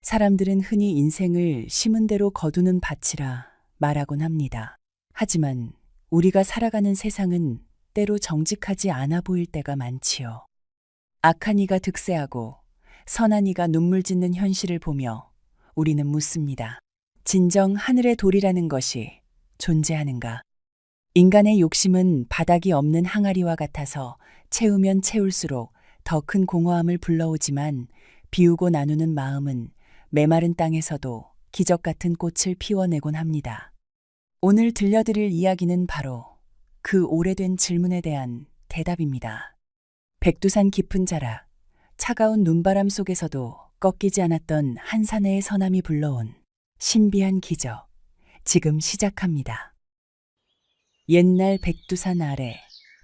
사람들은 흔히 인생을 심은 대로 거두는 밭이라 말하곤 합니다. 하지만 우리가 살아가는 세상은 때로 정직하지 않아 보일 때가 많지요. 악한 이가 득세하고 선한 이가 눈물 짓는 현실을 보며 우리는 묻습니다. 진정 하늘의 도리라는 것이 존재하는가? 인간의 욕심은 바닥이 없는 항아리와 같아서 채우면 채울수록 더 큰 공허함을 불러오지만 비우고 나누는 마음은 메마른 땅에서도 기적 같은 꽃을 피워내곤 합니다. 오늘 들려드릴 이야기는 바로 그 오래된 질문에 대한 대답입니다. 백두산 깊은 자락, 차가운 눈바람 속에서도 꺾이지 않았던 한 사내의 선함이 불러온 신비한 기적, 지금 시작합니다. 옛날 백두산 아래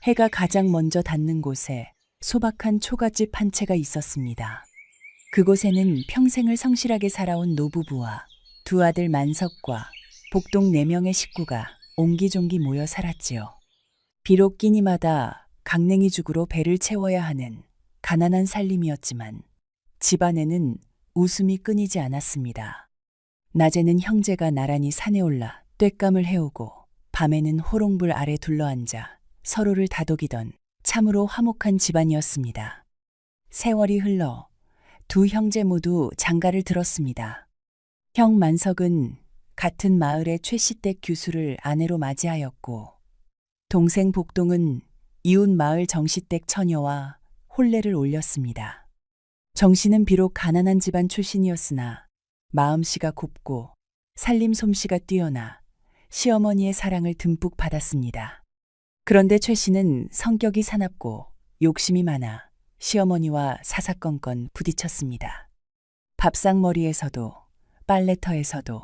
해가 가장 먼저 닿는 곳에 소박한 초가집 한 채가 있었습니다. 그곳에는 평생을 성실하게 살아온 노부부와 두 아들 만석과 복동 4명의 식구가 옹기종기 모여 살았지요. 비록 끼니마다 강냉이 죽으로 배를 채워야 하는 가난한 살림이었지만 집안에는 웃음이 끊이지 않았습니다. 낮에는 형제가 나란히 산에 올라 뙤감을 해오고 밤에는 호롱불 아래 둘러앉아 서로를 다독이던 참으로 화목한 집안이었습니다. 세월이 흘러 두 형제 모두 장가를 들었습니다. 형 만석은 같은 마을의 최씨댁 규수를 아내로 맞이하였고 동생 복동은 이웃 마을 정씨댁 처녀와 혼례를 올렸습니다. 정씨는 비록 가난한 집안 출신이었으나 마음씨가 곱고 살림 솜씨가 뛰어나 시어머니의 사랑을 듬뿍 받았습니다. 그런데 최씨는 성격이 사납고 욕심이 많아 시어머니와 사사건건 부딪혔습니다. 밥상머리에서도 빨래터에서도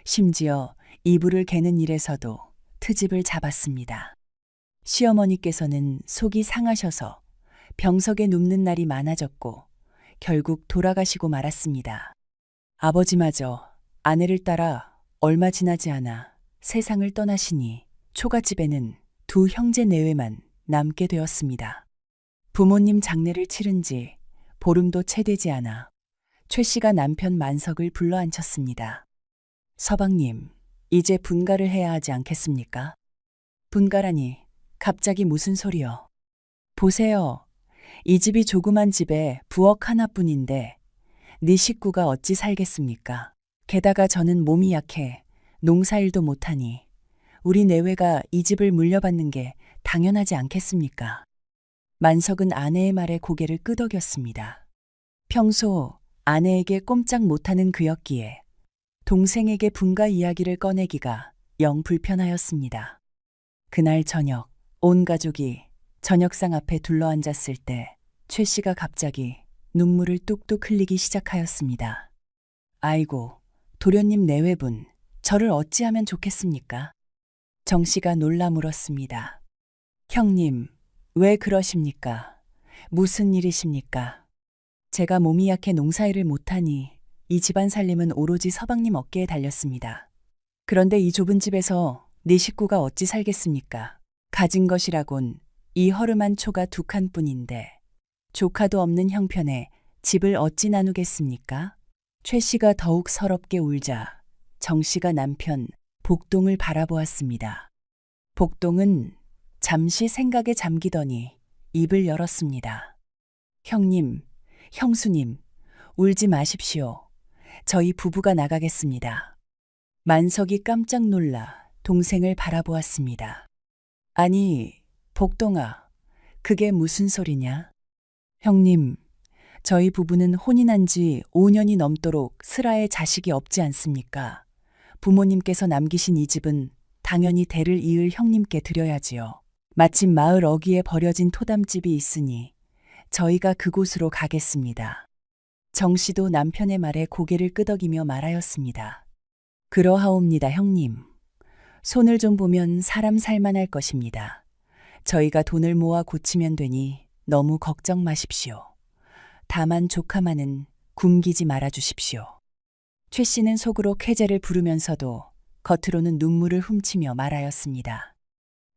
심지어 이불을 개는 일에서도 트집을 잡았습니다. 시어머니께서는 속이 상하셔서 병석에 눕는 날이 많아졌고 결국 돌아가시고 말았습니다. 아버지마저 아내를 따라 얼마 지나지 않아 세상을 떠나시니 초가집에는 두 형제 내외만 남게 되었습니다. 부모님 장례를 치른 지 보름도 채 되지 않아 최 씨가 남편 만석을 불러 앉혔습니다. 서방님, 이제 분가를 해야 하지 않겠습니까? 분가라니 갑자기 무슨 소리요? 보세요. 이 집이 조그만 집에 부엌 하나뿐인데 네 식구가 어찌 살겠습니까? 게다가 저는 몸이 약해 농사일도 못하니 우리 내외가 이 집을 물려받는 게 당연하지 않겠습니까? 만석은 아내의 말에 고개를 끄덕였습니다. 평소 아내에게 꼼짝 못하는 그였기에 동생에게 분가 이야기를 꺼내기가 영 불편하였습니다. 그날 저녁, 온 가족이 저녁상 앞에 둘러앉았을 때 최 씨가 갑자기 눈물을 뚝뚝 흘리기 시작하였습니다. 아이고, 도련님 내외분, 저를 어찌하면 좋겠습니까? 정 씨가 놀라 물었습니다. 형님, 왜 그러십니까? 무슨 일이십니까? 제가 몸이 약해 농사일을 못하니 이 집안 살림은 오로지 서방님 어깨에 달렸습니다. 그런데 이 좁은 집에서 네 식구가 어찌 살겠습니까? 가진 것이라곤 이 허름한 초가 2칸뿐인데 조카도 없는 형편에 집을 어찌 나누겠습니까? 최 씨가 더욱 서럽게 울자 정 씨가 남편 복동을 바라보았습니다. 복동은 잠시 생각에 잠기더니 입을 열었습니다. 형님, 형수님, 울지 마십시오. 저희 부부가 나가겠습니다. 만석이 깜짝 놀라 동생을 바라보았습니다. 아니, 복동아, 그게 무슨 소리냐? 형님, 저희 부부는 혼인한 지 5년이 넘도록 슬하에 자식이 없지 않습니까? 부모님께서 남기신 이 집은 당연히 대를 이을 형님께 드려야지요. 마침 마을 어귀에 버려진 토담집이 있으니 저희가 그곳으로 가겠습니다. 정 씨도 남편의 말에 고개를 끄덕이며 말하였습니다. 그러하옵니다, 형님. 손을 좀 보면 사람 살만할 것입니다. 저희가 돈을 모아 고치면 되니 너무 걱정 마십시오. 다만 조카만은 굶기지 말아 주십시오. 최 씨는 속으로 쾌재를 부르면서도 겉으로는 눈물을 훔치며 말하였습니다.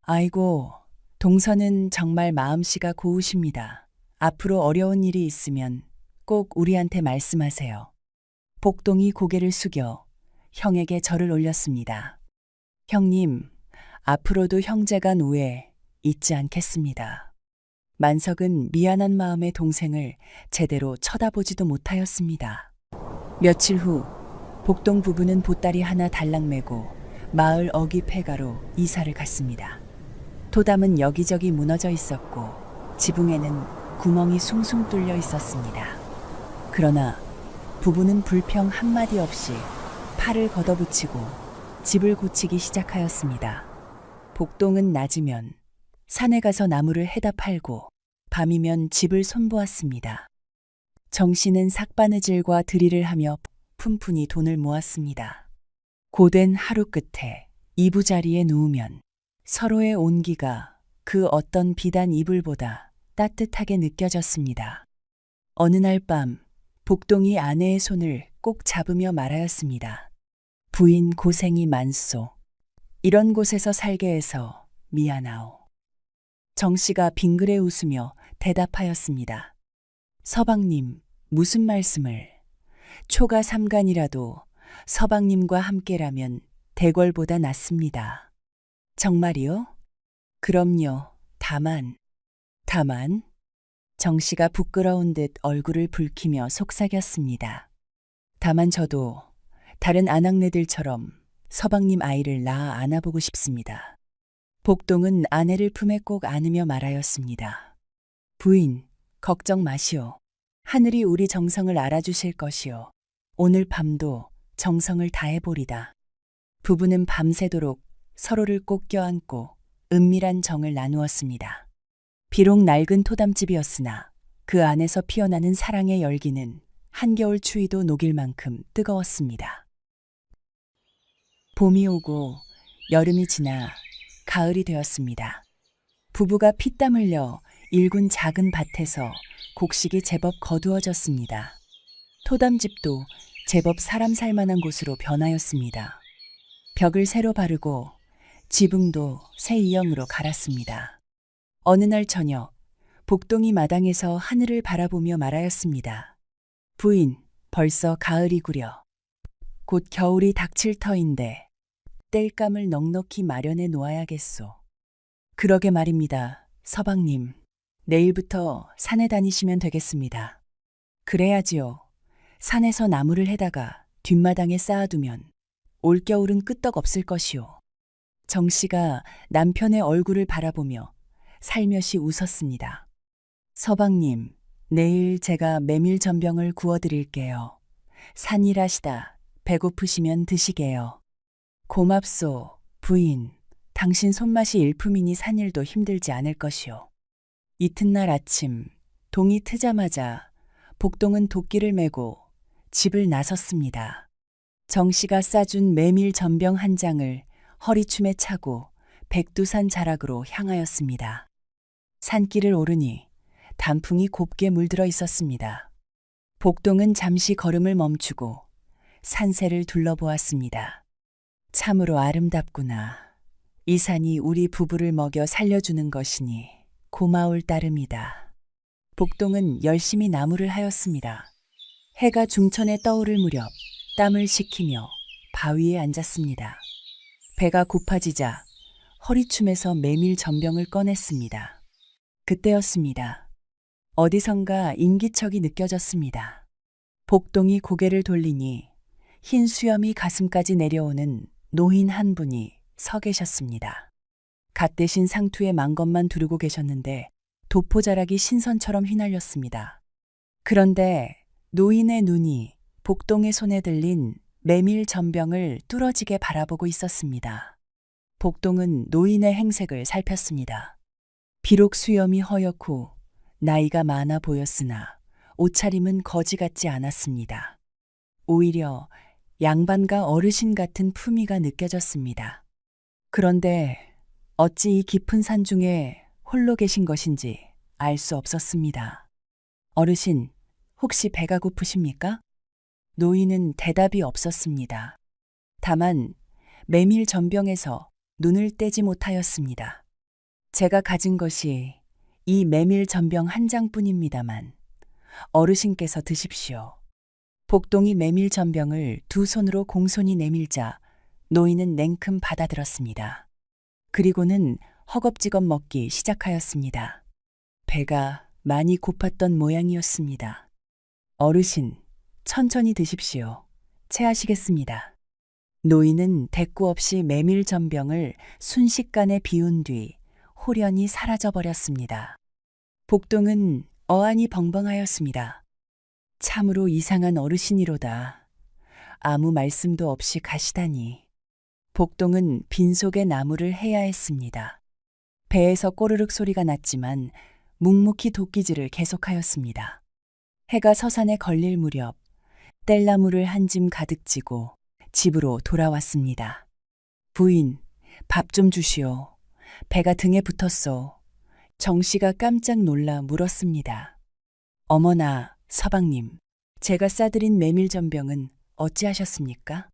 아이고, 동서는 정말 마음씨가 고우십니다. 앞으로 어려운 일이 있으면 꼭 우리한테 말씀하세요. 복동이 고개를 숙여 형에게 절을 올렸습니다. 형님, 앞으로도 형제간 우애 잊지 않겠습니다. 만석은 미안한 마음의 동생을 제대로 쳐다보지도 못하였습니다. 며칠 후 복동 부부는 보따리 하나 달랑 메고 마을 어귀 폐가로 이사를 갔습니다. 토담은 여기저기 무너져 있었고 지붕에는 구멍이 숭숭 뚫려 있었습니다. 그러나 부부는 불평 한마디 없이 팔을 걷어붙이고 집을 고치기 시작하였습니다. 복동은 낮이면 산에 가서 나무를 해다 팔고 밤이면 집을 손보았습니다. 정씨는 삭바느질과 드릴을 하며 푼푼히 돈을 모았습니다. 고된 하루 끝에 이부자리에 누우면 서로의 온기가 그 어떤 비단 이불보다 따뜻하게 느껴졌습니다. 어느 날 밤 복동이 아내의 손을 꼭 잡으며 말하였습니다. 부인 고생이 많소. 이런 곳에서 살게 해서 미안하오. 정씨가 빙그레 웃으며 대답하였습니다. 서방님, 무슨 말씀을. 초가 삼간이라도 서방님과 함께라면 대궐보다 낫습니다. 정말이요? 그럼요. 다만. 정씨가 부끄러운 듯 얼굴을 붉히며 속삭였습니다. 다만 저도 다른 아낙네들처럼 서방님 아이를 낳아 안아보고 싶습니다. 복동은 아내를 품에 꼭 안으며 말하였습니다. 부인, 걱정 마시오. 하늘이 우리 정성을 알아주실 것이오. 오늘 밤도 정성을 다해보리다. 부부는 밤새도록 서로를 꼭 껴안고 은밀한 정을 나누었습니다. 비록 낡은 토담집이었으나 그 안에서 피어나는 사랑의 열기는 한겨울 추위도 녹일 만큼 뜨거웠습니다. 봄이 오고 여름이 지나 가을이 되었습니다. 부부가 피땀 흘려 일군 작은 밭에서 곡식이 제법 거두어졌습니다. 토담집도 제법 사람 살 만한 곳으로 변하였습니다. 벽을 새로 바르고 지붕도 새 이형으로 갈았습니다. 어느 날 저녁, 복동이 마당에서 하늘을 바라보며 말하였습니다. 부인, 벌써 가을이구려. 곧 겨울이 닥칠 터인데 땔감을 넉넉히 마련해 놓아야겠소. 그러게 말입니다, 서방님. 내일부터 산에 다니시면 되겠습니다. 그래야지요. 산에서 나무를 해다가 뒷마당에 쌓아두면 올겨울은 끄떡없을 것이오. 정씨가 남편의 얼굴을 바라보며 살며시 웃었습니다. 서방님, 내일 제가 메밀전병을 구워드릴게요. 산일하시다 배고프시면 드시게요. 고맙소, 부인. 당신 손맛이 일품이니 산일도 힘들지 않을 것이오. 이튿날 아침, 동이 트자마자 복동은 도끼를 메고 집을 나섰습니다. 정씨가 싸준 메밀전병 한 장을 허리춤에 차고 백두산 자락으로 향하였습니다. 산길을 오르니 단풍이 곱게 물들어 있었습니다. 복동은 잠시 걸음을 멈추고 산세를 둘러보았습니다. 참으로 아름답구나. 이 산이 우리 부부를 먹여 살려주는 것이니 고마울 따름이다. 복동은 열심히 나무를 하였습니다. 해가 중천에 떠오를 무렵 땀을 식히며 바위에 앉았습니다. 배가 고파지자 허리춤에서 메밀 전병을 꺼냈습니다. 그때였습니다. 어디선가 인기척이 느껴졌습니다. 복동이 고개를 돌리니 흰 수염이 가슴까지 내려오는 노인 한 분이 서 계셨습니다. 갓 대신 상투에 망것만 두르고 계셨는데 도포자락이 신선처럼 휘날렸습니다. 그런데 노인의 눈이 복동의 손에 들린 메밀 전병을 뚫어지게 바라보고 있었습니다. 복동은 노인의 행색을 살폈습니다. 비록 수염이 허옇고 나이가 많아 보였으나 옷차림은 거지 같지 않았습니다. 오히려 양반과 어르신 같은 품위가 느껴졌습니다. 그런데 어찌 이 깊은 산 중에 홀로 계신 것인지 알 수 없었습니다. 어르신, 혹시 배가 고프십니까? 노인은 대답이 없었습니다. 다만 메밀 전병에서 눈을 떼지 못하였습니다. 제가 가진 것이 이 메밀 전병 한 장뿐입니다만 어르신께서 드십시오. 복동이 메밀 전병을 두 손으로 공손히 내밀자 노인은 냉큼 받아들었습니다. 그리고는 허겁지겁 먹기 시작하였습니다. 배가 많이 고팠던 모양이었습니다. 어르신, 천천히 드십시오. 체하시겠습니다. 노인은 대꾸 없이 메밀 전병을 순식간에 비운 뒤 홀연히 사라져버렸습니다. 복동은 어안이 벙벙하였습니다. 참으로 이상한 어르신이로다. 아무 말씀도 없이 가시다니. 복동은 빈속에 나무를 해야 했습니다. 배에서 꼬르륵 소리가 났지만 묵묵히 도끼질을 계속하였습니다. 해가 서산에 걸릴 무렵 뗄나무를 한 짐 가득 지고 집으로 돌아왔습니다. 부인, 밥 좀 주시오. 배가 등에 붙었소. 정씨가 깜짝 놀라 물었습니다. 어머나, 서방님, 제가 싸드린 메밀전병은 어찌하셨습니까?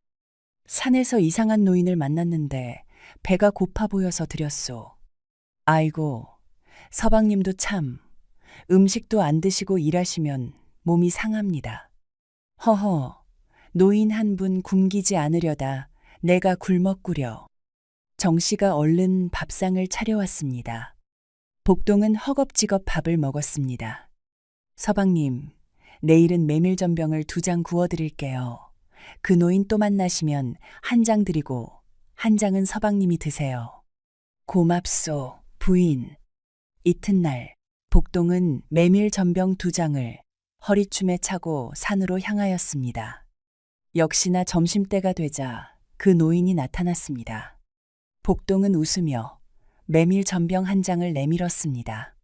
산에서 이상한 노인을 만났는데 배가 고파 보여서 드렸소. 아이고, 서방님도 참, 음식도 안 드시고 일하시면 몸이 상합니다. 허허, 노인 한 분 굶기지 않으려다 내가 굶었구려. 정씨가 얼른 밥상을 차려왔습니다. 복동은 허겁지겁 밥을 먹었습니다. 서방님, 내일은 메밀전병을 2장 구워드릴게요. 그 노인 또 만나시면 한 장 드리고 한 장은 서방님이 드세요. 고맙소, 부인. 이튿날 복동은 메밀전병 2장을 허리춤에 차고 산으로 향하였습니다. 역시나 점심때가 되자 그 노인이 나타났습니다. 복동은 웃으며 메밀전병 1장을 내밀었습니다.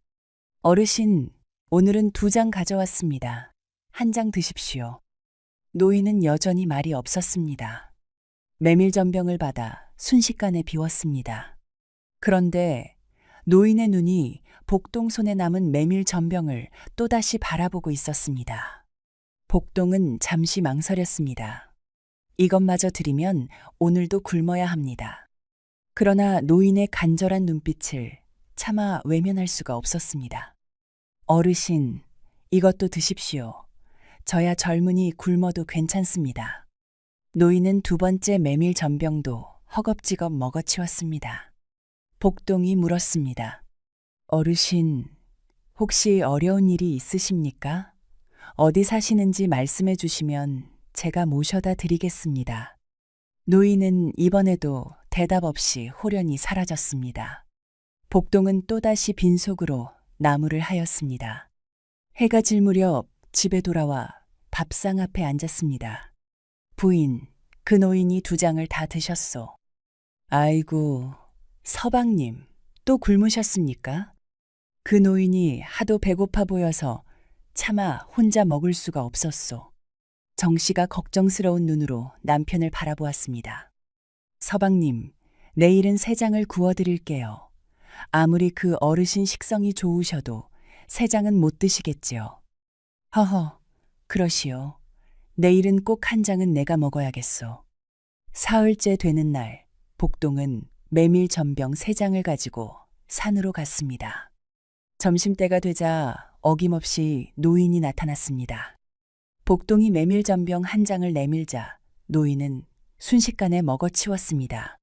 어르신, 오늘은 2장 가져왔습니다. 1장 드십시오. 노인은 여전히 말이 없었습니다. 메밀전병을 받아 순식간에 비웠습니다. 그런데 노인의 눈이 복동 손에 남은 메밀전병을 또다시 바라보고 있었습니다. 복동은 잠시 망설였습니다. 이것마저 드리면 오늘도 굶어야 합니다. 그러나 노인의 간절한 눈빛을 차마 외면할 수가 없었습니다. 어르신, 이것도 드십시오. 저야 젊으니 굶어도 괜찮습니다. 노인은 2번째 메밀전병도 허겁지겁 먹어치웠습니다. 복동이 물었습니다. 어르신, 혹시 어려운 일이 있으십니까? 어디 사시는지 말씀해 주시면 제가 모셔다 드리겠습니다. 노인은 이번에도 대답 없이 홀연히 사라졌습니다. 복동은 또다시 빈속으로 나무를 하였습니다. 해가 질 무렵 집에 돌아와 밥상 앞에 앉았습니다. 부인, 그 노인이 2장을 다 드셨소. 아이고, 서방님, 또 굶으셨습니까? 그 노인이 하도 배고파 보여서 차마 혼자 먹을 수가 없었소. 정씨가 걱정스러운 눈으로 남편을 바라보았습니다. 서방님, 내일은 3장을 구워드릴게요. 아무리 그 어르신 식성이 좋으셔도 3장은 못 드시겠지요. 허허, 그러시오. 내일은 꼭 1장은 내가 먹어야겠소. 사흘째 되는 날, 복동은 메밀전병 3장을 가지고 산으로 갔습니다. 점심때가 되자 어김없이 노인이 나타났습니다. 복동이 메밀전병 1장을 내밀자 노인은 순식간에 먹어치웠습니다.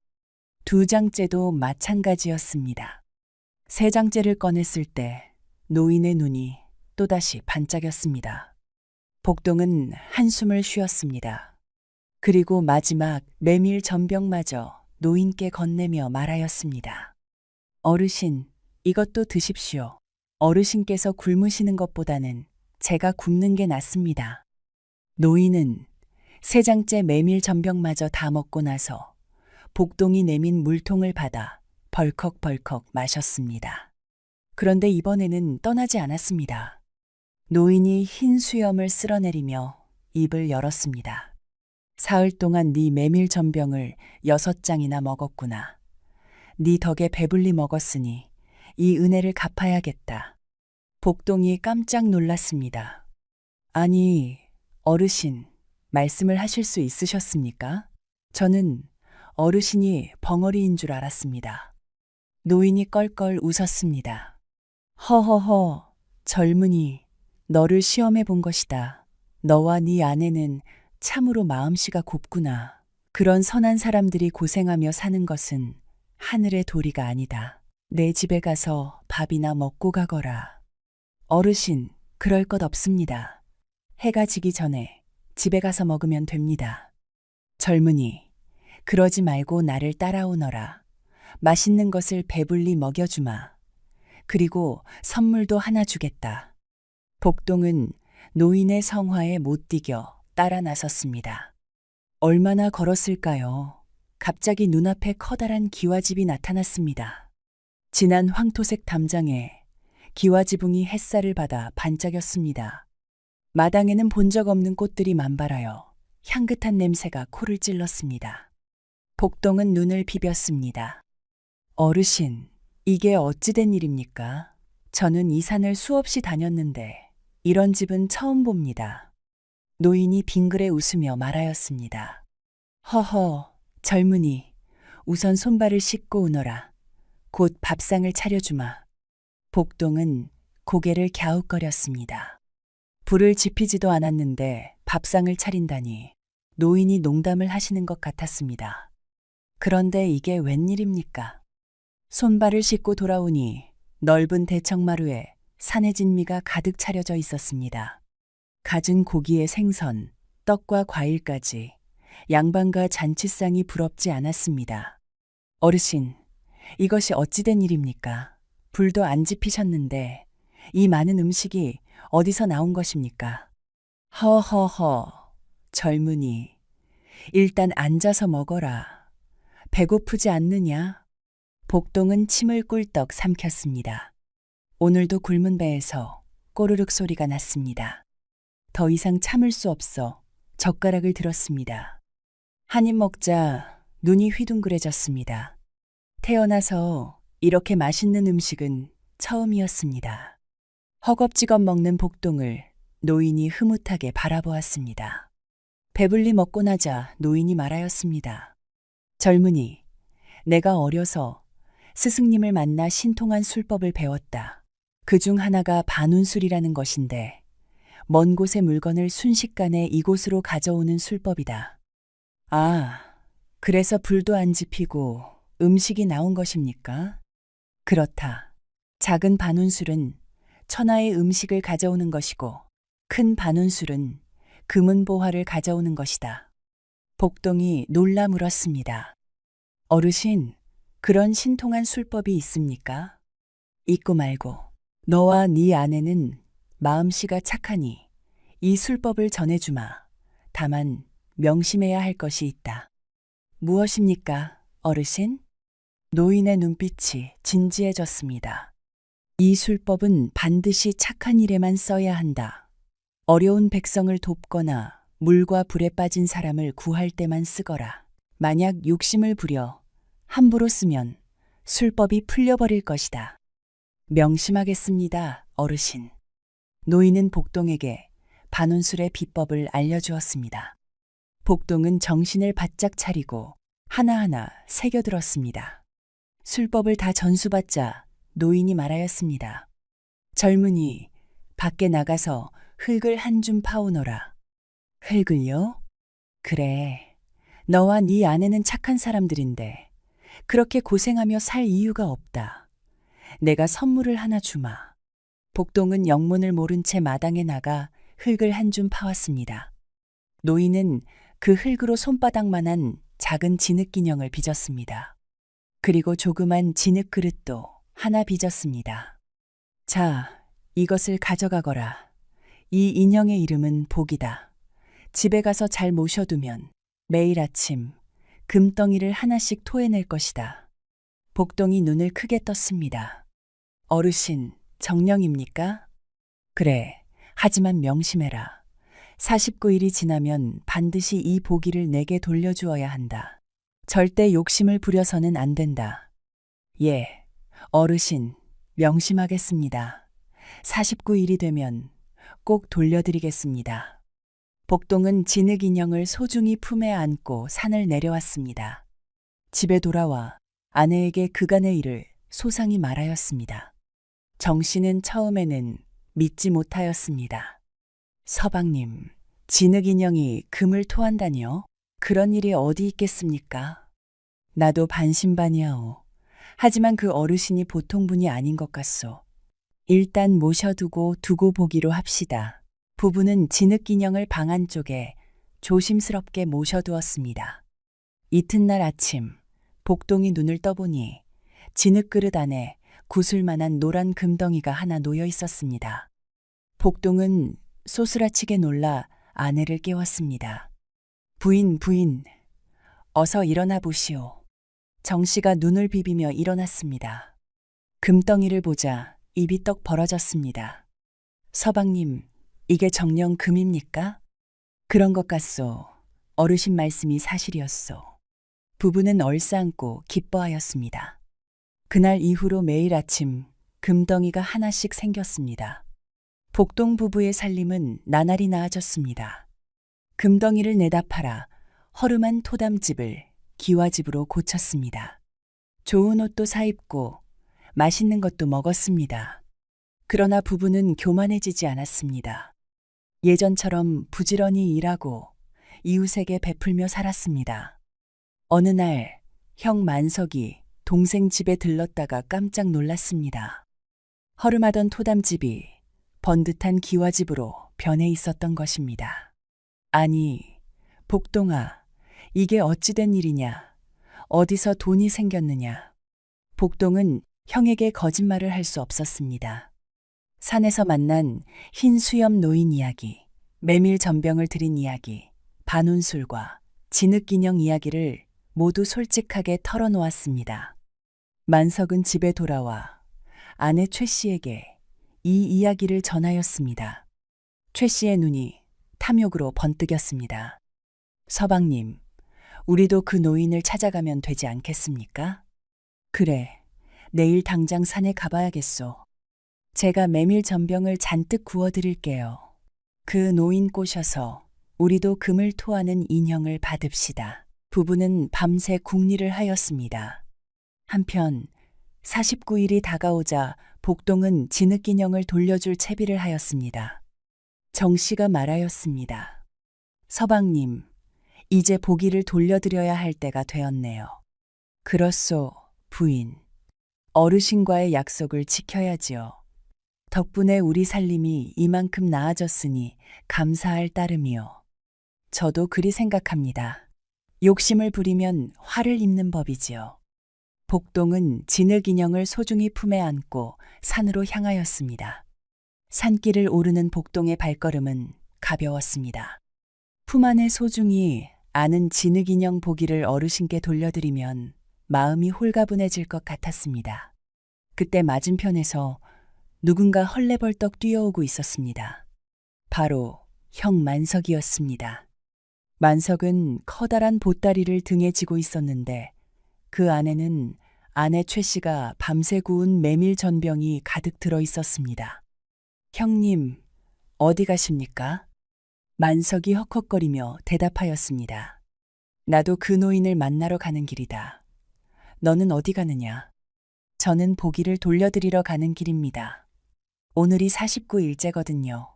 2장째도 마찬가지였습니다. 3장째를 꺼냈을 때 노인의 눈이 또다시 반짝였습니다. 복동은 한숨을 쉬었습니다. 그리고 마지막 메밀전병마저 노인께 건네며 말하였습니다. 어르신, 이것도 드십시오. 어르신께서 굶으시는 것보다는 제가 굶는 게 낫습니다. 노인은 3장째 메밀전병마저 다 먹고 나서 복동이 내민 물통을 받아 벌컥벌컥 마셨습니다. 그런데 이번에는 떠나지 않았습니다. 노인이 흰 수염을 쓸어내리며 입을 열었습니다. 사흘 동안 네 메밀전병을 6장이나 먹었구나. 네 덕에 배불리 먹었으니 이 은혜를 갚아야겠다. 복동이 깜짝 놀랐습니다. 아니, 어르신, 말씀을 하실 수 있으셨습니까? 저는 어르신이 벙어리인 줄 알았습니다. 노인이 껄껄 웃었습니다. 허허허, 젊은이, 너를 시험해 본 것이다. 너와 네 아내는 참으로 마음씨가 곱구나. 그런 선한 사람들이 고생하며 사는 것은 하늘의 도리가 아니다. 내 집에 가서 밥이나 먹고 가거라. 어르신, 그럴 것 없습니다. 해가 지기 전에 집에 가서 먹으면 됩니다. 젊은이, 그러지 말고 나를 따라오너라. 맛있는 것을 배불리 먹여주마. 그리고 선물도 하나 주겠다. 복동은 노인의 성화에 못 이겨 따라 나섰습니다. 얼마나 걸었을까요? 갑자기 눈앞에 커다란 기와집이 나타났습니다. 진한 황토색 담장에 기와지붕이 햇살을 받아 반짝였습니다. 마당에는 본 적 없는 꽃들이 만발하여 향긋한 냄새가 코를 찔렀습니다. 복동은 눈을 비볐습니다. 어르신, 이게 어찌된 일입니까? 저는 이 산을 수없이 다녔는데 이런 집은 처음 봅니다. 노인이 빙그레 웃으며 말하였습니다. 허허, 젊은이, 우선 손발을 씻고 오너라. 곧 밥상을 차려주마. 복동은 고개를 갸웃거렸습니다. 불을 지피지도 않았는데 밥상을 차린다니 노인이 농담을 하시는 것 같았습니다. 그런데 이게 웬일입니까? 손발을 씻고 돌아오니 넓은 대청마루에 산의 진미가 가득 차려져 있었습니다. 갖은 고기에 생선, 떡과 과일까지 양반과 잔치상이 부럽지 않았습니다. 어르신, 이것이 어찌된 일입니까? 불도 안 지피셨는데 이 많은 음식이 어디서 나온 것입니까? 허허허, 젊은이, 일단 앉아서 먹어라. 배고프지 않느냐? 복동은 침을 꿀떡 삼켰습니다. 오늘도 굶은 배에서 꼬르륵 소리가 났습니다. 더 이상 참을 수 없어 젓가락을 들었습니다. 한 입 먹자 눈이 휘둥그레졌습니다. 태어나서 이렇게 맛있는 음식은 처음이었습니다. 허겁지겁 먹는 복동을 노인이 흐뭇하게 바라보았습니다. 배불리 먹고 나자 노인이 말하였습니다. 젊은이, 내가 어려서 스승님을 만나 신통한 술법을 배웠다. 그중 하나가 반운술이라는 것인데 먼 곳의 물건을 순식간에 이곳으로 가져오는 술법이다. 아, 그래서 불도 안 지피고 음식이 나온 것입니까? 그렇다. 작은 반운술은 천하의 음식을 가져오는 것이고 큰 반운술은 금은보화를 가져오는 것이다. 복동이 놀라 물었습니다. 어르신, 그런 신통한 술법이 있습니까? 있고 말고 너와 네 아내는 마음씨가 착하니 이 술법을 전해주마. 다만 명심해야 할 것이 있다. 무엇입니까, 어르신? 노인의 눈빛이 진지해졌습니다. 이 술법은 반드시 착한 일에만 써야 한다. 어려운 백성을 돕거나 물과 불에 빠진 사람을 구할 때만 쓰거라. 만약 욕심을 부려 함부로 쓰면 술법이 풀려버릴 것이다. 명심하겠습니다, 어르신. 노인은 복동에게 반운술의 비법을 알려주었습니다. 복동은 정신을 바짝 차리고 하나하나 새겨들었습니다. 술법을 다 전수받자 노인이 말하였습니다. 젊은이, 밖에 나가서 흙을 한 줌 파오너라. 흙을요? 그래, 너와 네 아내는 착한 사람들인데 그렇게 고생하며 살 이유가 없다. 내가 선물을 하나 주마. 복동은 영문을 모른 채 마당에 나가 흙을 한 줌 파왔습니다. 노인은 그 흙으로 손바닥만한 작은 진흙기념을 빚었습니다. 그리고 조그만 진흙 그릇도 하나 빚었습니다. 자, 이것을 가져가거라. 이 인형의 이름은 복이다. 집에 가서 잘 모셔두면 매일 아침 금덩이를 하나씩 토해낼 것이다. 복동이 눈을 크게 떴습니다. 어르신, 정령입니까? 그래, 하지만 명심해라. 49일이 지나면 반드시 이 보기를 내게 돌려주어야 한다. 절대 욕심을 부려서는 안 된다. 예, 어르신, 명심하겠습니다. 49일이 되면 꼭 돌려드리겠습니다. 복동은 진흙 인형을 소중히 품에 안고 산을 내려왔습니다. 집에 돌아와 아내에게 그간의 일을 소상히 말하였습니다. 정 씨는 처음에는 믿지 못하였습니다. 서방님, 진흙 인형이 금을 토한다니요? 그런 일이 어디 있겠습니까? 나도 반신반의하오. 하지만 그 어르신이 보통 분이 아닌 것 같소. 일단 모셔두고 두고 보기로 합시다. 부부는 진흙 인형을 방 안쪽에 조심스럽게 모셔두었습니다. 이튿날 아침, 복동이 눈을 떠보니 진흙 그릇 안에 구슬만한 노란 금덩이가 하나 놓여 있었습니다. 복동은 소스라치게 놀라 아내를 깨웠습니다. 부인, 어서 일어나 보시오. 정씨가 눈을 비비며 일어났습니다. 금덩이를 보자 입이 떡 벌어졌습니다. 서방님, 이게 정녕 금입니까? 그런 것 같소. 어르신 말씀이 사실이었소. 부부는 얼싸안고 기뻐하였습니다. 그날 이후로 매일 아침 금덩이가 하나씩 생겼습니다. 복동 부부의 살림은 나날이 나아졌습니다. 금덩이를 내다 팔아 허름한 토담집을 기와집으로 고쳤습니다. 좋은 옷도 사입고 맛있는 것도 먹었습니다. 그러나 부부는 교만해지지 않았습니다. 예전처럼 부지런히 일하고 이웃에게 베풀며 살았습니다. 어느 날 형 만석이 동생 집에 들렀다가 깜짝 놀랐습니다. 허름하던 토담집이 번듯한 기와집으로 변해 있었던 것입니다. 아니, 복동아, 이게 어찌된 일이냐? 어디서 돈이 생겼느냐? 복동은 형에게 거짓말을 할 수 없었습니다. 산에서 만난 흰 수염 노인 이야기, 메밀 전병을 들인 이야기, 반운술과 진흙 인형 이야기를 모두 솔직하게 털어놓았습니다. 만석은 집에 돌아와 아내 최 씨에게 이 이야기를 전하였습니다. 최 씨의 눈이 탐욕으로 번뜩였습니다. 서방님, 우리도 그 노인을 찾아가면 되지 않겠습니까? 그래, 내일 당장 산에 가봐야겠소. 제가 메밀 전병을 잔뜩 구워드릴게요. 그 노인 꼬셔서 우리도 금을 토하는 인형을 받읍시다. 부부는 밤새 궁리를 하였습니다. 한편 49일이 다가오자 복동은 진흙 인형을 돌려줄 채비를 하였습니다. 정 씨가 말하였습니다. 서방님, 이제 보기를 돌려드려야 할 때가 되었네요. 그렇소, 부인. 어르신과의 약속을 지켜야지요. 덕분에 우리 살림이 이만큼 나아졌으니 감사할 따름이요. 저도 그리 생각합니다. 욕심을 부리면 화를 입는 법이지요. 복동은 진흙 인형을 소중히 품에 안고 산으로 향하였습니다. 산길을 오르는 복동의 발걸음은 가벼웠습니다. 품 안에 소중히 아는 진흙 인형 보기를 어르신께 돌려드리면 마음이 홀가분해질 것 같았습니다. 그때 맞은편에서 누군가 헐레벌떡 뛰어오고 있었습니다. 바로 형 만석이었습니다. 만석은 커다란 보따리를 등에 지고 있었는데 그 안에는 아내 최 씨가 밤새 구운 메밀 전병이 가득 들어 있었습니다. 형님, 어디 가십니까? 만석이 헉헉거리며 대답하였습니다. 나도 그 노인을 만나러 가는 길이다. 너는 어디 가느냐? 저는 보기를 돌려드리러 가는 길입니다. 오늘이 49일째거든요.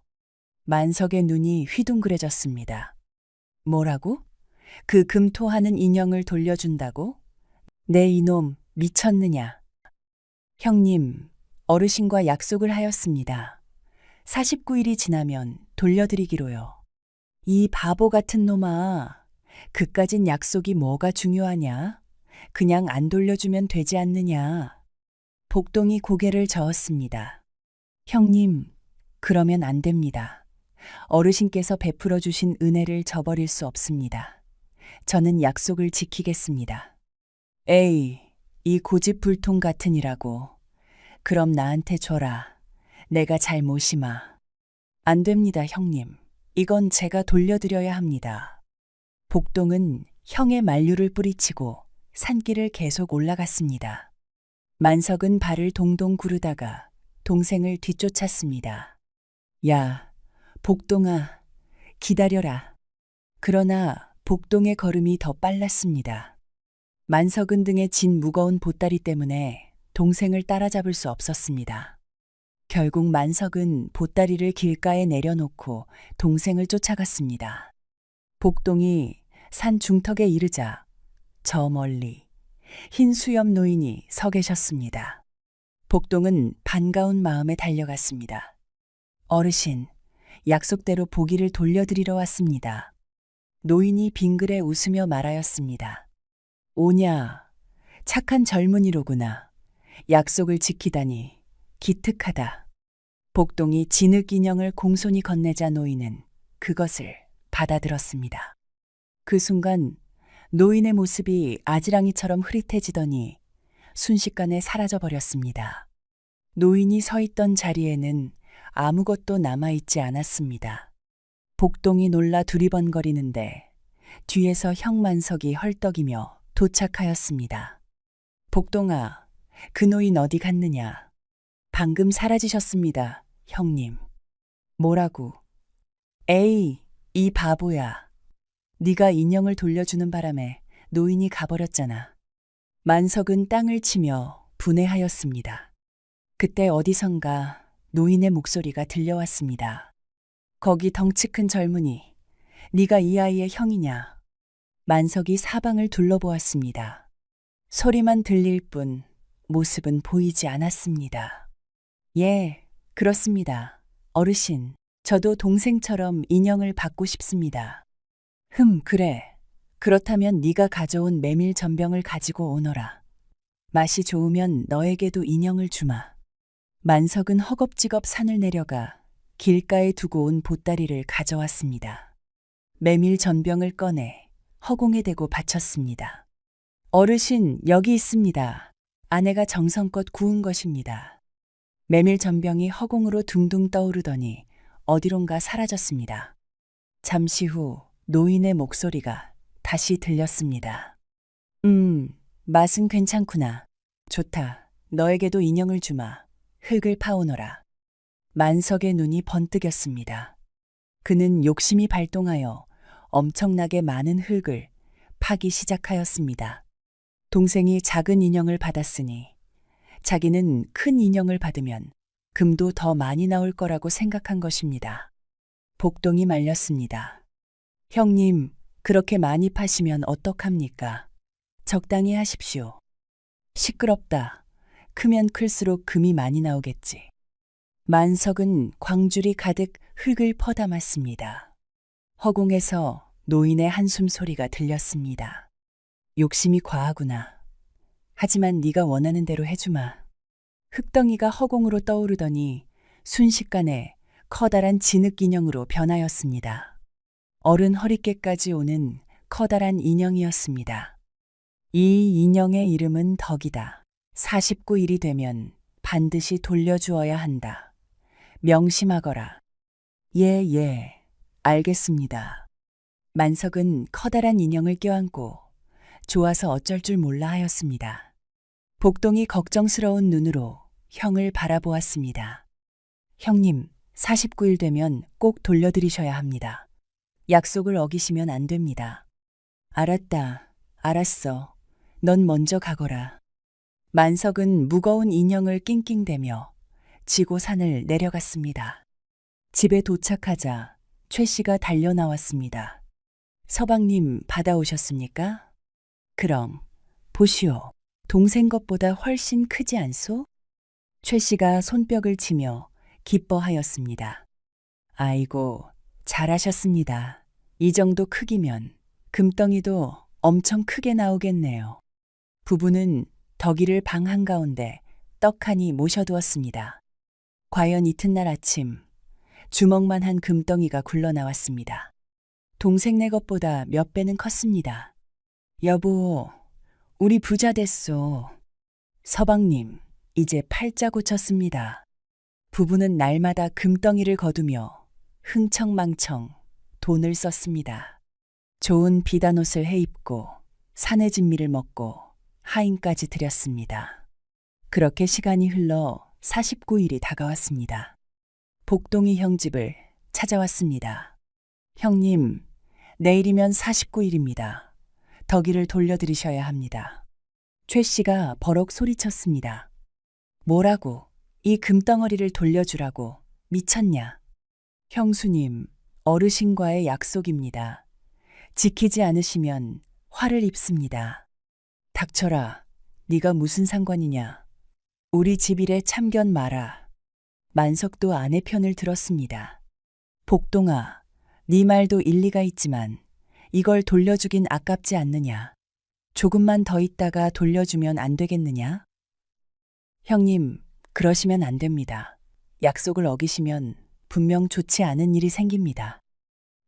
만석의 눈이 휘둥그레졌습니다. 뭐라고? 그 금토하는 인형을 돌려준다고? 내 이놈 미쳤느냐? 형님, 어르신과 약속을 하였습니다. 49일이 지나면 돌려드리기로요. 이 바보 같은 놈아, 그까진 약속이 뭐가 중요하냐? 그냥 안 돌려주면 되지 않느냐? 복동이 고개를 저었습니다. 형님, 그러면 안 됩니다. 어르신께서 베풀어 주신 은혜를 저버릴 수 없습니다. 저는 약속을 지키겠습니다. 에이, 이 고집불통 같으니라고. 그럼 나한테 줘라. 내가 잘 모시마. 안 됩니다, 형님. 이건 제가 돌려드려야 합니다. 복동은 형의 만류를 뿌리치고 산길을 계속 올라갔습니다. 만석은 발을 동동 구르다가 동생을 뒤쫓았습니다. 야, 복동아, 기다려라. 그러나 복동의 걸음이 더 빨랐습니다. 만석은 등에 진 무거운 보따리 때문에 동생을 따라잡을 수 없었습니다. 결국 만석은 보따리를 길가에 내려놓고 동생을 쫓아갔습니다. 복동이 산 중턱에 이르자 저 멀리 흰 수염 노인이 서 계셨습니다. 복동은 반가운 마음에 달려갔습니다. 어르신, 약속대로 보기를 돌려드리러 왔습니다. 노인이 빙그레 웃으며 말하였습니다. 오냐, 착한 젊은이로구나. 약속을 지키다니 기특하다. 복동이 진흙 인형을 공손히 건네자 노인은 그것을 받아들었습니다. 그 순간 노인의 모습이 아지랑이처럼 흐릿해지더니 순식간에 사라져버렸습니다. 노인이 서 있던 자리에는 아무것도 남아있지 않았습니다. 복동이 놀라 두리번거리는데 뒤에서 형 만석이 헐떡이며 도착하였습니다. 복동아, 그 노인 어디 갔느냐? 방금 사라지셨습니다, 형님. 뭐라고? 에이, 이 바보야. 네가 인형을 돌려주는 바람에 노인이 가버렸잖아. 만석은 땅을 치며 분해하였습니다. 그때 어디선가 노인의 목소리가 들려왔습니다. 거기 덩치 큰 젊은이, 네가 이 아이의 형이냐? 만석이 사방을 둘러보았습니다. 소리만 들릴 뿐 모습은 보이지 않았습니다. 예, 그렇습니다. 어르신, 저도 동생처럼 인형을 받고 싶습니다. 그래. 그렇다면 네가 가져온 메밀 전병을 가지고 오너라. 맛이 좋으면 너에게도 인형을 주마. 만석은 허겁지겁 산을 내려가 길가에 두고 온 보따리를 가져왔습니다. 메밀 전병을 꺼내 허공에 대고 바쳤습니다. 어르신, 여기 있습니다. 아내가 정성껏 구운 것입니다. 메밀 전병이 허공으로 둥둥 떠오르더니 어디론가 사라졌습니다. 잠시 후 노인의 목소리가 다시 들렸습니다. 맛은 괜찮구나. 좋다. 너에게도 인형을 주마. 흙을 파오너라. 만석의 눈이 번뜩였습니다. 그는 욕심이 발동하여 엄청나게 많은 흙을 파기 시작하였습니다. 동생이 작은 인형을 받았으니 자기는 큰 인형을 받으면 금도 더 많이 나올 거라고 생각한 것입니다. 복동이 말렸습니다. 형님, 그렇게 많이 파시면 어떡합니까? 적당히 하십시오. 시끄럽다. 크면 클수록 금이 많이 나오겠지. 만석은 광줄이 가득 흙을 퍼담았습니다. 허공에서 노인의 한숨 소리가 들렸습니다. 욕심이 과하구나. 하지만 네가 원하는 대로 해주마. 흙덩이가 허공으로 떠오르더니 순식간에 커다란 진흙 인형으로 변하였습니다. 어른 허리께까지 오는 커다란 인형이었습니다. 이 인형의 이름은 덕이다. 49일이 되면 반드시 돌려주어야 한다. 명심하거라. 예, 알겠습니다. 만석은 커다란 인형을 껴안고 좋아서 어쩔 줄 몰라 하였습니다. 복동이 걱정스러운 눈으로 형을 바라보았습니다. 형님, 49일 되면 꼭 돌려드리셔야 합니다. 약속을 어기시면 안 됩니다. 알았다. 알았어. 넌 먼저 가거라. 만석은 무거운 인형을 낑낑대며 지고 산을 내려갔습니다. 집에 도착하자 최 씨가 달려 나왔습니다. 서방님 받아오셨습니까? 그럼 보시오. 동생 것보다 훨씬 크지 않소? 최 씨가 손뼉을 치며 기뻐하였습니다. 아이고, 잘하셨습니다. 이 정도 크기면 금덩이도 엄청 크게 나오겠네요. 부부는 덕이를 방 한가운데 떡하니 모셔두었습니다. 과연 이튿날 아침 주먹만한 금덩이가 굴러나왔습니다. 동생네 것보다 몇 배는 컸습니다. 여보, 우리 부자 됐소. 서방님, 이제 팔자 고쳤습니다. 부부는 날마다 금덩이를 거두며 흥청망청 돈을 썼습니다. 좋은 비단 옷을 해입고 산의 진미를 먹고 하인까지 드렸습니다. 그렇게 시간이 흘러 49일이 다가왔습니다. 복동이 형 집을 찾아왔습니다. 형님, 내일이면 49일입니다. 덕이를 돌려드리셔야 합니다. 최 씨가 버럭 소리쳤습니다. 뭐라고? 이 금덩어리를 돌려주라고. 미쳤냐? 형수님, 어르신과의 약속입니다. 지키지 않으시면 화를 입습니다. 닥쳐라. 네가 무슨 상관이냐? 우리 집 일에 참견 마라. 만석도 아내 편을 들었습니다. 복동아, 네 말도 일리가 있지만 이걸 돌려주긴 아깝지 않느냐? 조금만 더 있다가 돌려주면 안 되겠느냐? 형님, 그러시면 안 됩니다. 약속을 어기시면 분명 좋지 않은 일이 생깁니다.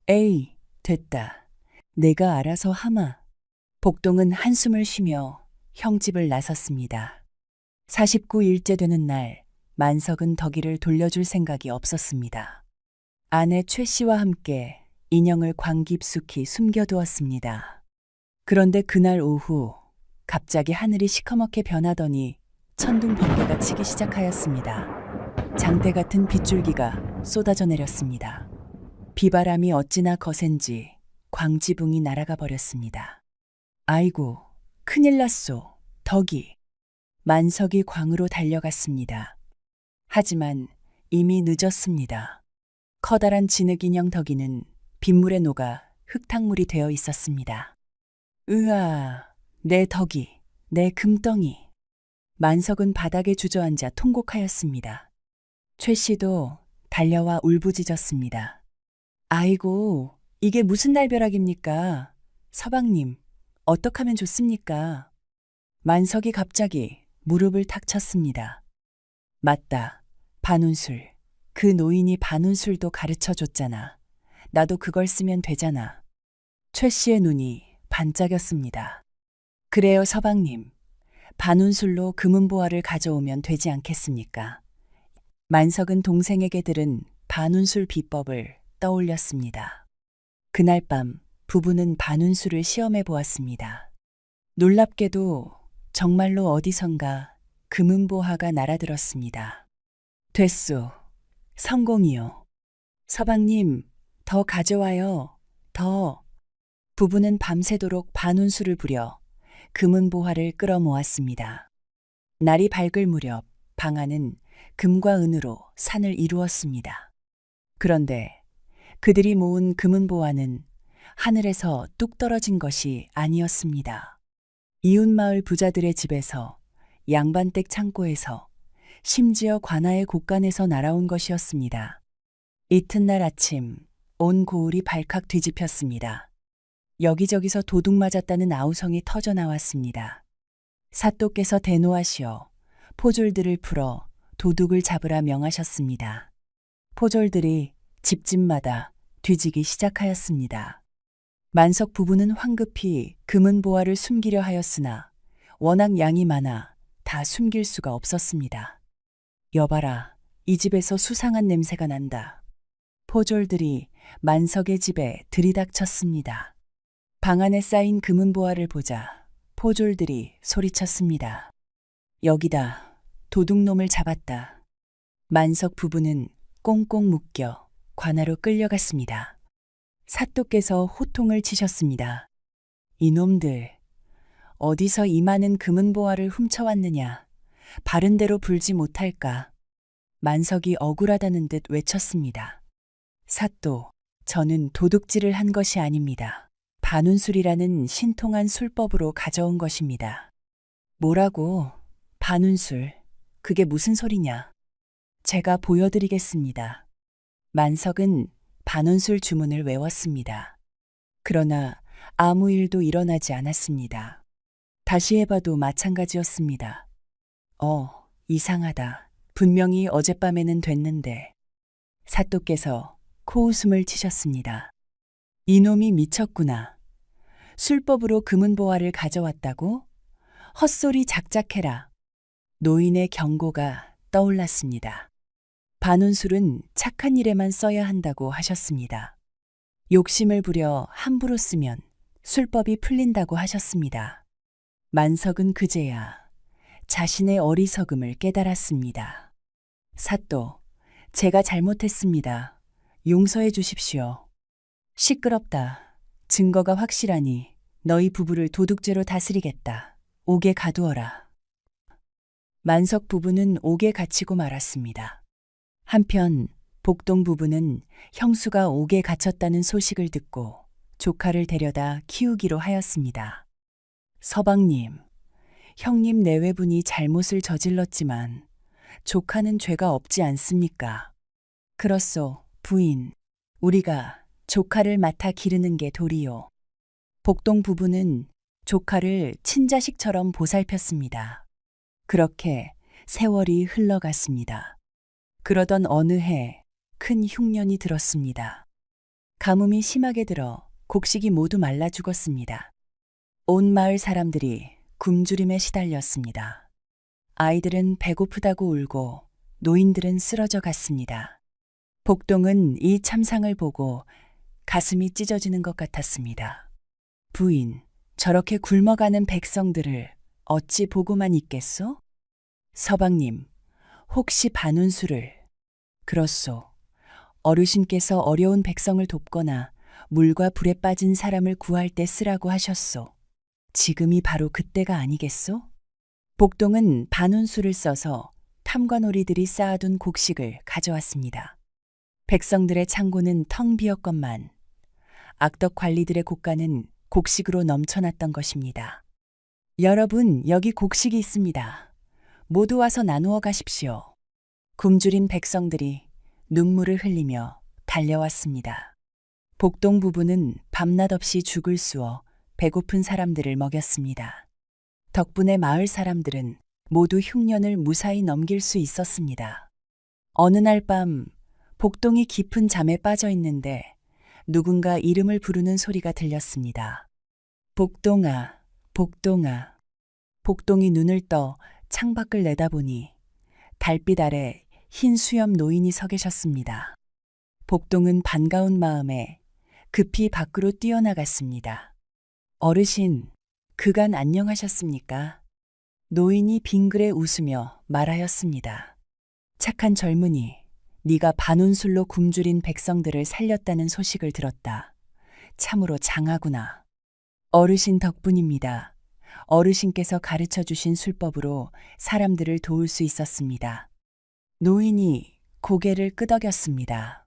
에이, 됐다. 내가 알아서 하마. 복동은 한숨을 쉬며 형 집을 나섰습니다. 49일째 되는 날, 만석은 덕이를 돌려줄 생각이 없었습니다. 아내 최 씨와 함께 인형을 광 깊숙이 숨겨두었습니다. 그런데 그날 오후 갑자기 하늘이 시커멓게 변하더니 천둥 번개가 치기 시작하였습니다. 장대 같은 빗줄기가 쏟아져 내렸습니다. 비바람이 어찌나 거센지 광지붕이 날아가 버렸습니다. 아이고, 큰일 났소. 덕이. 만석이 광으로 달려갔습니다. 하지만 이미 늦었습니다. 커다란 진흙인형 덕이는 빗물에 녹아 흙탕물이 되어 있었습니다. 으아, 내 덕이, 내 금덩이. 만석은 바닥에 주저앉아 통곡하였습니다. 최 씨도 달려와 울부짖었습니다. 아이고, 이게 무슨 날벼락입니까? 서방님, 어떡하면 좋습니까? 만석이 갑자기 무릎을 탁 쳤습니다. 맞다, 반운술. 그 노인이 반운술도 가르쳐 줬잖아. 나도 그걸 쓰면 되잖아. 최 씨의 눈이 반짝였습니다. 그래요, 서방님. 반운술로 금은보화를 가져오면 되지 않겠습니까? 만석은 동생에게 들은 반운술 비법을 떠올렸습니다. 그날 밤 부부는 반운술을 시험해 보았습니다. 놀랍게도 정말로 어디선가 금은보화가 날아들었습니다. 됐소. 성공이요. 서방님, 더 가져와요. 더. 부부는 밤새도록 반운술을 부려 금은보화를 끌어모았습니다. 날이 밝을 무렵 방 안은 금과 은으로 산을 이루었습니다. 그런데 그들이 모은 금은보화는 하늘에서 뚝 떨어진 것이 아니었습니다. 이웃마을 부자들의 집에서, 양반댁 창고에서, 심지어 관아의 곳간에서 날아온 것이었습니다. 이튿날 아침 온 고을이 발칵 뒤집혔습니다. 여기저기서 도둑 맞았다는 아우성이 터져 나왔습니다. 사또께서 대노하시어 포졸들을 풀어 도둑을 잡으라 명하셨습니다. 포졸들이 집집마다 뒤지기 시작하였습니다. 만석 부부는 황급히 금은보화를 숨기려 하였으나 워낙 양이 많아 다 숨길 수가 없었습니다. 여봐라, 이 집에서 수상한 냄새가 난다. 포졸들이 만석의 집에 들이닥쳤습니다. 방 안에 쌓인 금은보화를 보자 포졸들이 소리쳤습니다. 여기다, 도둑놈을 잡았다. 만석 부부는 꽁꽁 묶여 관아로 끌려갔습니다. 사또께서 호통을 치셨습니다. 이놈들, 어디서 이 많은 금은보화를 훔쳐왔느냐. 바른 대로 불지 못할까. 만석이 억울하다는 듯 외쳤습니다. 사또, 저는 도둑질을 한 것이 아닙니다. 반운술이라는 신통한 술법으로 가져온 것입니다. 뭐라고? 반운술? 그게 무슨 소리냐? 제가 보여드리겠습니다. 만석은 반운술 주문을 외웠습니다. 그러나 아무 일도 일어나지 않았습니다. 다시 해봐도 마찬가지였습니다. 이상하다. 분명히 어젯밤에는 됐는데. 사또께서 코웃음을 치셨습니다. 이놈이 미쳤구나. 술법으로 금은보화를 가져왔다고? 헛소리 작작해라. 노인의 경고가 떠올랐습니다. 반운술은 착한 일에만 써야 한다고 하셨습니다. 욕심을 부려 함부로 쓰면 술법이 풀린다고 하셨습니다. 만석은 그제야 자신의 어리석음을 깨달았습니다. 사또, 제가 잘못했습니다. 용서해 주십시오. 시끄럽다. 증거가 확실하니 너희 부부를 도둑죄로 다스리겠다. 옥에 가두어라. 만석 부부는 옥에 갇히고 말았습니다. 한편 복동 부부는 형수가 옥에 갇혔다는 소식을 듣고 조카를 데려다 키우기로 하였습니다. 서방님, 형님 내외분이 잘못을 저질렀지만 조카는 죄가 없지 않습니까? 그렇소, 부인. 우리가 조카를 맡아 기르는 게 도리요. 복동 부부는 조카를 친자식처럼 보살폈습니다. 그렇게 세월이 흘러갔습니다. 그러던 어느 해 큰 흉년이 들었습니다. 가뭄이 심하게 들어 곡식이 모두 말라 죽었습니다. 온 마을 사람들이 굶주림에 시달렸습니다. 아이들은 배고프다고 울고 노인들은 쓰러져 갔습니다. 복동은 이 참상을 보고 가슴이 찢어지는 것 같았습니다. 부인, 저렇게 굶어가는 백성들을 어찌 보고만 있겠소? 서방님, 혹시 반운수를. 그렇소. 어르신께서 어려운 백성을 돕거나 물과 불에 빠진 사람을 구할 때 쓰라고 하셨소. 지금이 바로 그때가 아니겠소? 복동은 반운수를 써서 탐관오리들이 쌓아둔 곡식을 가져왔습니다. 백성들의 창고는 텅 비었건만 악덕 관리들의 곳간은 곡식으로 넘쳐났던 것입니다. 여러분, 여기 곡식이 있습니다. 모두 와서 나누어 가십시오. 굶주린 백성들이 눈물을 흘리며 달려왔습니다. 복동 부부는 밤낮 없이 죽을 쑤어 배고픈 사람들을 먹였습니다. 덕분에 마을 사람들은 모두 흉년을 무사히 넘길 수 있었습니다. 어느 날 밤 복동이 깊은 잠에 빠져 있는데 누군가 이름을 부르는 소리가 들렸습니다. 복동아, 복동아. 복동이 눈을 떠 창밖을 내다보니 달빛 아래 흰 수염 노인이 서 계셨습니다. 복동은 반가운 마음에 급히 밖으로 뛰어나갔습니다. 어르신, 그간 안녕하셨습니까? 노인이 빙그레 웃으며 말하였습니다. 착한 젊은이, 네가 반운술로 굶주린 백성들을 살렸다는 소식을 들었다. 참으로 장하구나. 어르신 덕분입니다. 어르신께서 가르쳐 주신 술법으로 사람들을 도울 수 있었습니다. 노인이 고개를 끄덕였습니다.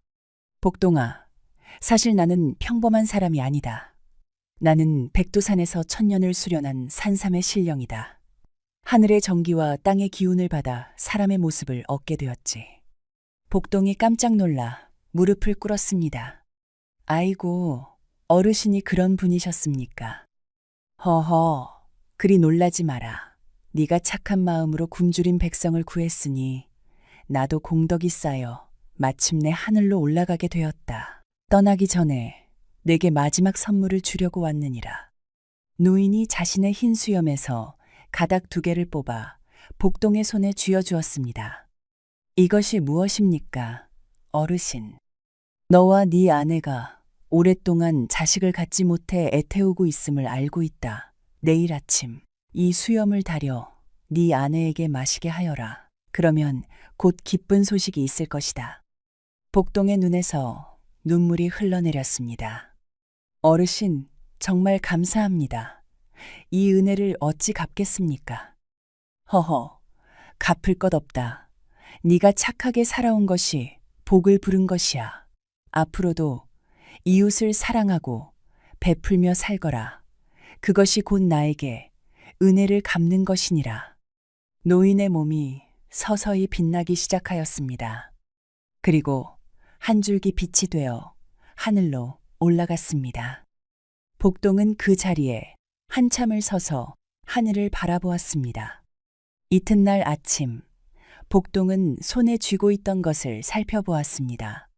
복동아, 사실 나는 평범한 사람이 아니다. 나는 백두산에서 천년을 수련한 산삼의 신령이다. 하늘의 정기와 땅의 기운을 받아 사람의 모습을 얻게 되었지. 복동이 깜짝 놀라 무릎을 꿇었습니다. 아이고, 어르신이 그런 분이셨습니까? 허허, 그리 놀라지 마라. 네가 착한 마음으로 굶주린 백성을 구했으니 나도 공덕이 쌓여 마침내 하늘로 올라가게 되었다. 떠나기 전에 내게 마지막 선물을 주려고 왔느니라. 노인이 자신의 흰 수염에서 가닥 2개를 뽑아 복동의 손에 쥐어주었습니다. 이것이 무엇입니까, 어르신? 너와 네 아내가 오랫동안 자식을 갖지 못해 애태우고 있음을 알고 있다. 내일 아침 이 수염을 다려 네 아내에게 마시게 하여라. 그러면 곧 기쁜 소식이 있을 것이다. 복동의 눈에서 눈물이 흘러내렸습니다. 어르신, 정말 감사합니다. 이 은혜를 어찌 갚겠습니까? 허허, 갚을 것 없다. 네가 착하게 살아온 것이 복을 부른 것이야. 앞으로도 이웃을 사랑하고 베풀며 살거라. 그것이 곧 나에게 은혜를 갚는 것이니라. 노인의 몸이 서서히 빛나기 시작하였습니다. 그리고 한 줄기 빛이 되어 하늘로 올라갔습니다. 복동은 그 자리에 한참을 서서 하늘을 바라보았습니다. 이튿날 아침, 복동은 손에 쥐고 있던 것을 살펴보았습니다.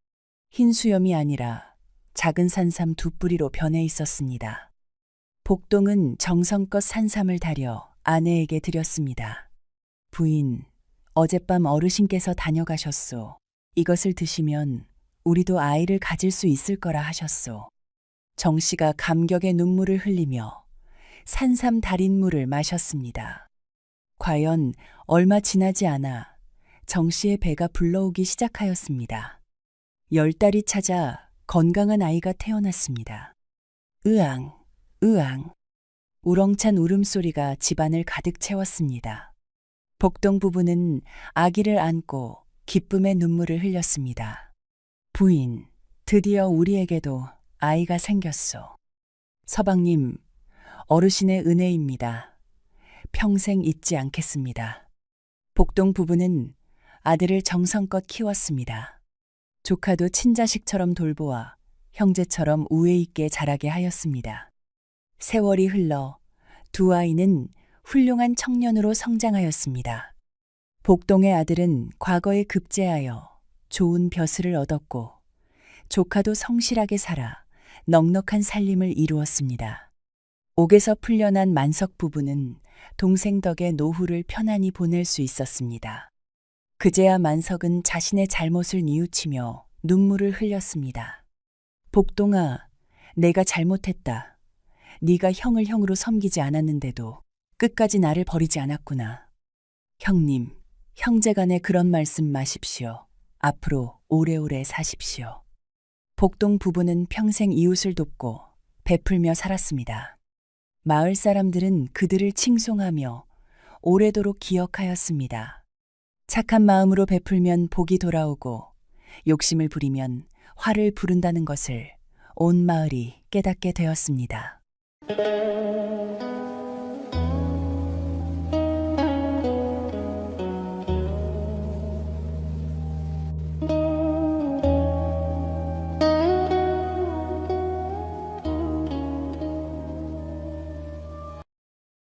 흰 수염이 아니라 작은 산삼 2뿌리로 변해 있었습니다. 복동은 정성껏 산삼을 다려 아내에게 드렸습니다. 부인, 어젯밤 어르신께서 다녀가셨소. 이것을 드시면 우리도 아이를 가질 수 있을 거라 하셨소. 정 씨가 감격의 눈물을 흘리며 산삼 달인 물을 마셨습니다. 과연 얼마 지나지 않아 정 씨의 배가 불러오기 시작하였습니다. 10달이 찾아 건강한 아이가 태어났습니다. 으앙, 으앙. 우렁찬 울음소리가 집안을 가득 채웠습니다. 복동 부부는 아기를 안고 기쁨의 눈물을 흘렸습니다. 부인, 드디어 우리에게도 아이가 생겼소. 서방님, 어르신의 은혜입니다. 평생 잊지 않겠습니다. 복동 부부는 아들을 정성껏 키웠습니다. 조카도 친자식처럼 돌보아 형제처럼 우애 있게 자라게 하였습니다. 세월이 흘러 두 아이는 훌륭한 청년으로 성장하였습니다. 복동의 아들은 과거에 급제하여 좋은 벼슬을 얻었고 조카도 성실하게 살아 넉넉한 살림을 이루었습니다. 옥에서 풀려난 만석 부부는 동생 덕에 노후를 편안히 보낼 수 있었습니다. 그제야 만석은 자신의 잘못을 뉘우치며 눈물을 흘렸습니다. 복동아, 내가 잘못했다. 네가 형을 형으로 섬기지 않았는데도 끝까지 나를 버리지 않았구나. 형님, 형제간에 그런 말씀 마십시오. 앞으로 오래오래 사십시오. 복동 부부는 평생 이웃을 돕고 베풀며 살았습니다. 마을 사람들은 그들을 칭송하며 오래도록 기억하였습니다. 착한 마음으로 베풀면 복이 돌아오고 욕심을 부리면 화를 부른다는 것을 온 마을이 깨닫게 되었습니다.